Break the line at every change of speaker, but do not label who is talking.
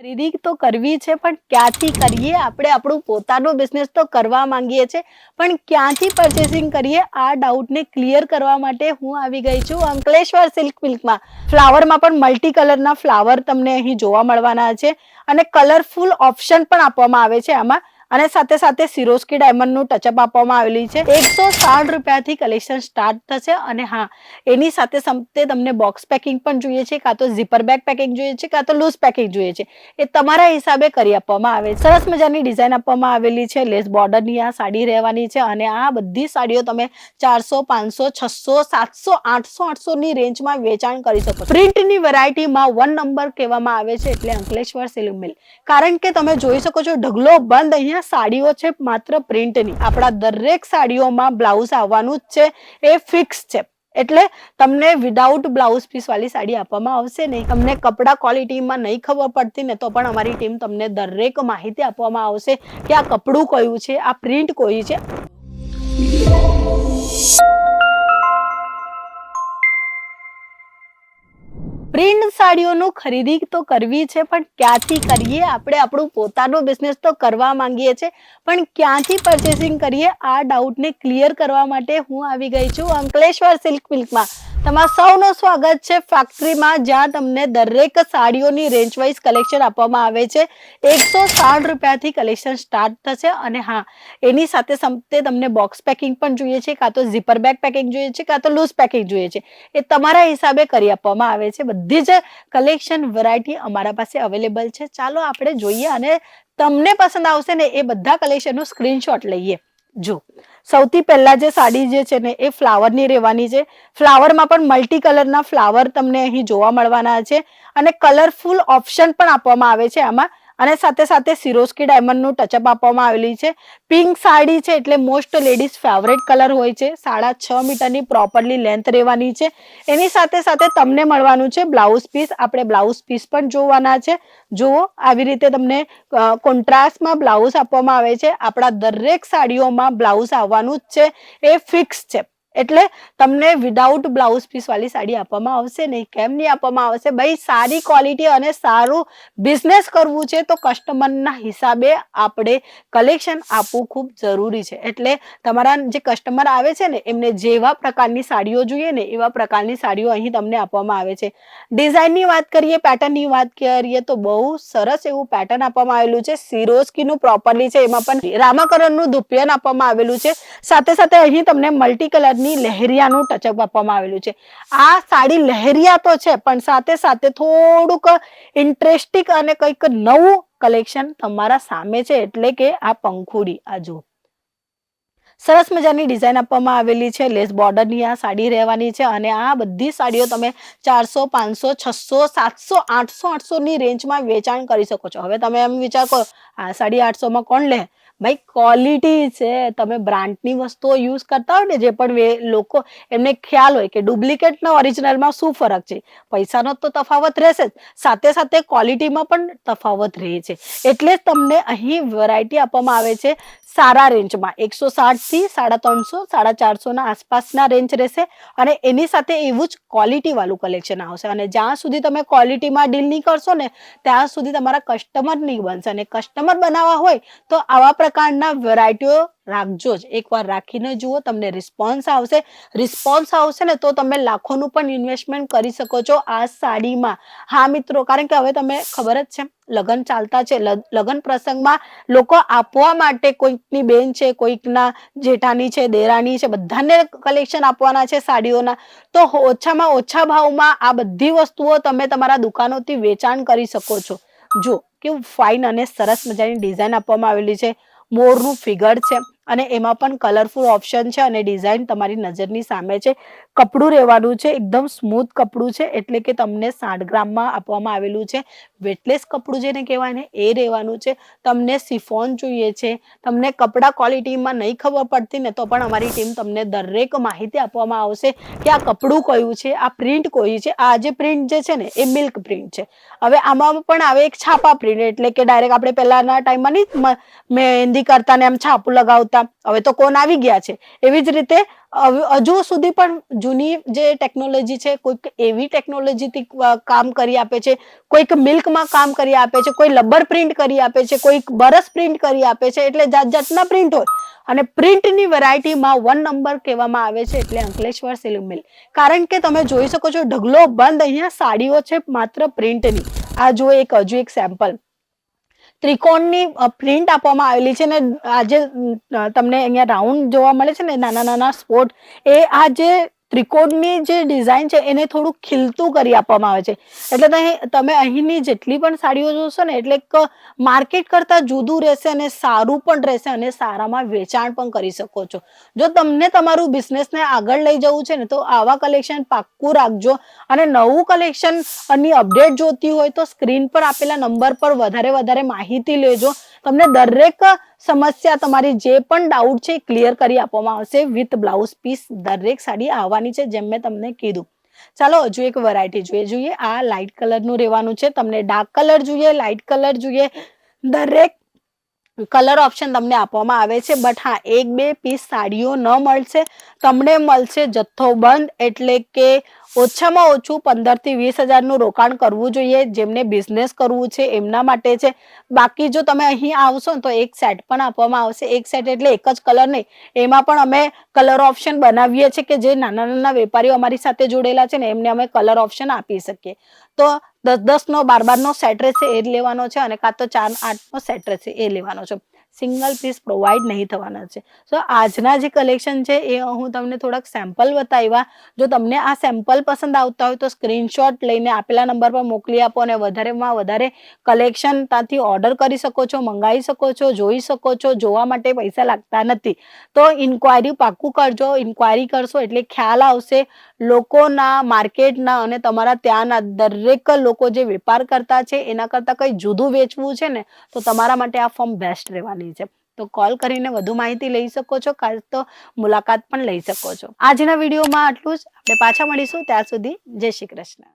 ખરીદી તો કરવી છે પણ ક્યાંથી કરીએ? આપણે આપણું પોતાનું બિઝનેસ તો કરવા માંગીએ છીએ પણ ક્યાંથી પરચેસિંગ કરીએ? આ ડાઉટને ક્લિયર કરવા માટે હું આવી ગઈ છું અંકલેશ્વર સિલ્ક મિલ્કમાં. ફ્લાવરમાં પણ મલ્ટી કલરના ફ્લાવર તમને અહીં જોવા મળવાના છે અને કલરફુલ ઓપ્શન પણ આપવામાં આવે છે આમાં. અને સાથે સાથે સિરોસ્કી ડાયમંડનું ટચઅપ આપવામાં આવેલી છે. 160 રૂપિયાથી કલેક્શન સ્ટાર્ટ થશે. અને હા, એની સાથે તમને બોક્સ પેકિંગ પણ જોઈએ છે, કાં તો ઝીપર બેગ પેકિંગ જોઈએ છે, કાં તો લૂઝ પેકિંગ જોઈએ છે. એ તમારા હિસાબે કરી આપવામાં આવે છે. સરસ મજાની ડિઝાઇન આપવામાં આવેલી છે. લેસ બોર્ડરની આ સાડી રહેવાની છે અને આ બધી સાડીઓ તમે 400, 500, 600, 700, 800, 800 ની રેન્જમાં વેચાણ કરી શકો છો. પ્રિન્ટની વેરાયટીમાં 1 નંબર કહેવામાં આવે છે એટલે અંકલેશ્વર સિલ્ક મિલ. કારણ કે તમે જોઈ શકો છો ઢગલો બંધ અહીંયા સાડીઓ છે માત્ર પ્રિન્ટની. આપણા દરેક સાડીઓમાં બ્લાઉઝ આવવાનું જ છે, એ ફિક્સ છે. એટલે તમને વિધાઉટ બ્લાઉઝ પીસ વાળી સાડી આપવામાં આવશે નહીં. તમને કપડા ક્વોલિટીમાં નહીં ખબર પડતી ને તો પણ અમારી ટીમ તમને દરેક માહિતી આપવામાં આવશે કે આ કપડું કયું છે, આ પ્રિન્ટ કઈ છે. પ્રિન્ટ સાડીઓનું ખરીદી તો કરવી છે પણ ક્યાંથી કરીએ? આપણે આપણું પોતાનું બિઝનેસ તો કરવા માંગીએ છીએ પણ ક્યાંથી પરચેસિંગ કરીએ? આ ડાઉટને ક્લિયર કરવા માટે હું આવી ગઈ છું અંકલેશ્વર સિલ્ક મિલ્કમાં. તમારા સૌનું સ્વાગત છે ફેક્ટરીમાં, જ્યાં તમને દરેક સાડીઓની રેન્જ વાઇઝ કલેક્શન આપવામાં આવે છે. 160 રૂપિયાથી કલેક્શન સ્ટાર્ટ થશે. અને હા, એની સાથે તમને બોક્સ પેકિંગ પણ જોઈએ છે, કાં તો ઝીપર બેગ પેકિંગ જોઈએ છે, કાં તો લૂઝ પેકિંગ જોઈએ છે. એ તમારા હિસાબે કરી આપવામાં આવે છે. બધી જ કલેક્શન વેરાયટી અમારા પાસે અવેલેબલ છે. ચાલો આપણે જોઈએ અને તમને પસંદ આવશે ને એ બધા કલેક્શનનું સ્ક્રીનશોટ લઈએ. જો સૌથી પહેલા જે સાડી જે છે ને એ ફ્લાવરની રહેવાની છે. ફ્લાવરમાં પણ મલ્ટી કલરના ફ્લાવર તમને અહીં જોવા મળવાના છે અને કલરફુલ ઓપ્શન પણ આપવામાં આવે છે આમાં. અને સાથે સાથે સિરોસ્કી ડાયમંડનું ટચઅપ આપવામાં આવેલી છે. પિંક સાડી છે એટલે મોસ્ટ લેડીઝ ફેવરેટ કલર હોય છે. 6.5 મીટરની પ્રોપરલી લેન્થ રહેવાની છે. એની સાથે સાથે તમને મળવાનું છે બ્લાઉઝ પીસ. આપણે બ્લાઉઝ પીસ પણ જોવાના છે. જુઓ, આવી રીતે તમને કોન્ટ્રાસ્ટમાં બ્લાઉઝ આપવામાં આવે છે. આપણા દરેક સાડીઓમાં બ્લાઉઝ આવવાનું જ છે, એ ફિક્સ છે. એટલે તમને વિધાઉટ બ્લાઉઝ પીસ વાળી સાડી આપવામાં આવશે નહીં. કેમ નહીં આપવામાં આવશે? ભાઈ, સારી ક્વોલિટી અને સારું બિઝનેસ કરવું છે તો કસ્ટમરના હિસાબે આપણે કલેક્શન આપવું ખૂબ જરૂરી છે. એટલે તમારા જે કસ્ટમર આવે છે ને એમને જેવા પ્રકારની સાડીઓ જોઈએ ને એવા પ્રકારની સાડીઓ અહીં તમને આપવામાં આવે છે. ડિઝાઇનની વાત કરીએ, પેટર્નની વાત કરીએ તો બહુ સરસ એવું પેટર્ન આપવામાં આવેલું છે. સિરોસ્કીનું પ્રોપરલી છે, એમાં પણ રામાકરણનું ધુપિયન આપવામાં આવેલું છે. સાથે સાથે અહીં તમને મલ્ટી કલરની લહેરિયાનું ટચઅપ આપવામાં આવેલું છે. આ સાડી લહેરિયા તો છે પણ સાથે સાથે થોડુંક ઇન્ટરેસ્ટિંગ અને કંઈક નવું કલેક્શન તમારા સામે છે. એટલે કે આ પંખુડી. આ જુઓ, સરસ મજાની ડિઝાઇન આપવામાં આવેલી છે. લેસ બોર્ડરની આ સાડી રહેવાની છે અને આ બધી સાડીઓ તમે 400, 500, 600, 700, 800, 800 ની રેન્જમાં વેચાણ કરી શકો છો. હવે તમે એમ વિચાર કરો, આ સાડી 800માં કોણ લે? ભાઈ, ક્વોલિટી છે. તમે બ્રાન્ડની વસ્તુઓ યુઝ કરતા હોય ને, જે પણ લોકો, એમને ખ્યાલ હોય કે ડુપ્લિકેટ ને ઓરિજિનલમાં શું ફરક છે. પૈસાનો તો તફાવત રહેશે જ, સાથે સાથે ક્વોલિટીમાં પણ તફાવત રહે છે. એટલે જ તમને અહીં વેરાયટી આપવામાં આવે છે સારા રેન્જમાં. 160 થી 350, 450 ના આસપાસના રેન્જ રહેશે અને એની સાથે એવું જ ક્વોલિટી વાળું કલેક્શન આવશે. અને જ્યાં સુધી તમે ક્વોલિટીમાં ડીલ નહીં કરશો ને ત્યાં સુધી તમારા કસ્ટમર નહીં બનશે. અને કસ્ટમર બનાવવા હોય તો આવા પ્રકારના વેરાયટીઓ રાખજો જ. એકવાર રાખીને જુઓ, તમને રિસ્પોન્સ આવશે. રિસ્પોન્સ આવશે ને તો તમે લાખોનું પણ ઇન્વેસ્ટમેન્ટ કરી શકો છો આ સાડીમાં. હા મિત્રો, કારણ કે હવે તમે ખબર જ છે લગ્ન ચાલતા છે. લગ્ન પ્રસંગમાં લોકો આપવા માટે કોઈકની બેન છે, કોઈકના જેઠાની છે, દેરાની છે, બધાને કલેક્શન આપવાના છે સાડીઓના. તો ઓછામાં ઓછા ભાવમાં આ બધી વસ્તુઓ તમે તમારા દુકાનોથી વેચાણ કરી શકો છો. જો કેવું ફાઇન અને સરસ મજાની ડિઝાઇન આપવામાં આવેલી છે. મોરનું ફિગર છે અને એમાં પણ કલરફુલ ઓપ્શન છે અને ડિઝાઇન તમારી નજરની સામે છે. કપડું રહેવાનું છે એકદમ સ્મૂથ કપડું છે. એટલે કે તમને 60 ગ્રામમાં આપવામાં આવેલું છે. વેટલેસ કપડું જેને કહેવાય ને એ રહેવાનું છે. તમને સિફોન જોઈએ છે, તમને કપડા ક્વોલિટીમાં નહીં ખબર પડતી ને તો પણ અમારી ટીમ તમને દરેક માહિતી આપવામાં આવશે કે આ કપડું કયું છે, આ પ્રિન્ટ કઈ છે. આ જે પ્રિન્ટ જે છે ને એ મિલ્ક પ્રિન્ટ છે. હવે આમાં પણ આવે એક છાપા પ્રિન્ટ, એટલે કે ડાયરેક્ટ આપણે પહેલાના ટાઈમમાં નહીં મહેંદી કરતા ને આમ છાપું લગાવતા નહોતા, હવે તો કોન આવી ગયા છે. એવી જ રીતે હજુ સુધી પણ જૂની જે ટેકનોલોજી છે, કોઈક એવી ટેકનોલોજીથી કામ કરી આપે છે, કોઈક મિલ્કમાં કામ કરી આપે છે, કોઈ લબર પ્રિન્ટ કરી આપે છે, કોઈક બરસ પ્રિન્ટ કરી આપે છે. એટલે જાત જાતના પ્રિન્ટ હોય અને પ્રિન્ટની વેરાયટીમાં 1 નંબર કહેવામાં આવે છે એટલે અંકલેશ્વર સિલ્ક મિલ. કારણ કે તમે જોઈ શકો છો ઢગલો બંધ અહીંયા સાડીઓ છે માત્ર પ્રિન્ટની. આ જો હજુ એક સેમ્પલ ત્રિકોણની પ્રિન્ટ આપવામાં આવેલી છે ને આજે તમને અહીંયા રાઉન્ડ જોવા મળે છે ને નાના નાના સ્પોટ, એ આ જે ત્રિકોણની જે ડિઝાઇન છે એને થોડું ખીલતું કરી આપવામાં આવે છે. એટલે તમે અહીંની જેટલી પણ સાડીઓ જોશો ને એટલે માર્કેટ કરતા જુદું રહેશે અને સારું પણ રહેશે અને સારામાં વેચાણ પણ કરી શકો છો. જો તમને તમારું બિઝનેસને આગળ લઈ જવું છે ને તો આવા કલેક્શન પાક્કું રાખજો. અને નવું કલેક્શન ની અપડેટ જોતી હોય તો સ્ક્રીન પર આપેલા નંબર પર વધારે માહિતી લેજો. તમને દરેક સમસ્યા, તમારી જે પણ ડાઉટ છે ક્લિયર કરી આપવામાં આવશે વિથ બ્લાઉઝ પીસ. દરેક સાડી આવવાની છે જેમ મેં તમને કીધું. ચાલો હજુ એક વેરાયટી જોઈએ. આ લાઇટ કલરનું રહેવાનું છે. તમને ડાર્ક કલર જોઈએ, લાઇટ કલર જોઈએ, દરેક કલર ઓપ્શન તમને આપવામાં આવે છે. બટ હા, 1-2 પીસ સાડીઓ ન મળશે, તમને મળશે જથ્થોબંધ. એટલે કે ઓછામાં ઓછું 15 થી 20 હજારનું રોકાણ કરવું જોઈએ. જેમને બિઝનેસ કરવું છે એમના માટે છે. બાકી જો તમે અહીં આવશો તો એક સેટ પણ આપવામાં આવશે. એક સેટ એટલે એક જ કલર નહીં, એમાં પણ અમે કલર ઓપ્શન બનાવીએ છીએ કે જે નાના નાના વેપારીઓ અમારી સાથે જોડેલા છે ને એમને અમે કલર ઓપ્શન આપી શકીએ. તો 10-10 નો 12-12 નો સેટ રહેશે એ જ લેવાનો છે, અને કાં તો 4-8 નો સેટ રહેશે એ લેવાનો છે. સિંગલ પીસ પ્રોવાઈડ નહીં થવાના છે. તો આજના જે કલેક્શન છે એ હું તમને થોડાક સેમ્પલ બતાવ્યા. જો તમને આ સેમ્પલ પસંદ આવતા હોય તો સ્ક્રીનશોટ લઈને આપેલા નંબર પર મોકલી આપો અને વધારેમાં વધારે કલેક્શન ત્યાંથી ઓર્ડર કરી શકો છો, મંગાવી શકો છો, જોઈ શકો છો. જોવા માટે પૈસા લાગતા નથી. તો ઇન્ક્વાયરી પાક્કું કરજો. ઇન્ક્વાયરી કરશો એટલે ખ્યાલ આવશે લોકોના, માર્કેટના અને તમારા ત્યાંના દરેક લોકો જે વેપાર કરતા છે એના કરતાં કંઈ જુદું વેચવું છે ને તો તમારા માટે આ ફોર્મ બેસ્ટ રહેવાની છે. તો કોલ કરીને વધુ માહિતી લઈ શકો છો, કાં તો મુલાકાત પણ લઈ શકો છો. આજના વિડીયોમાં આટલું જ. આપણે પાછા મળીશું. ત્યાં સુધી જય શ્રી કૃષ્ણ.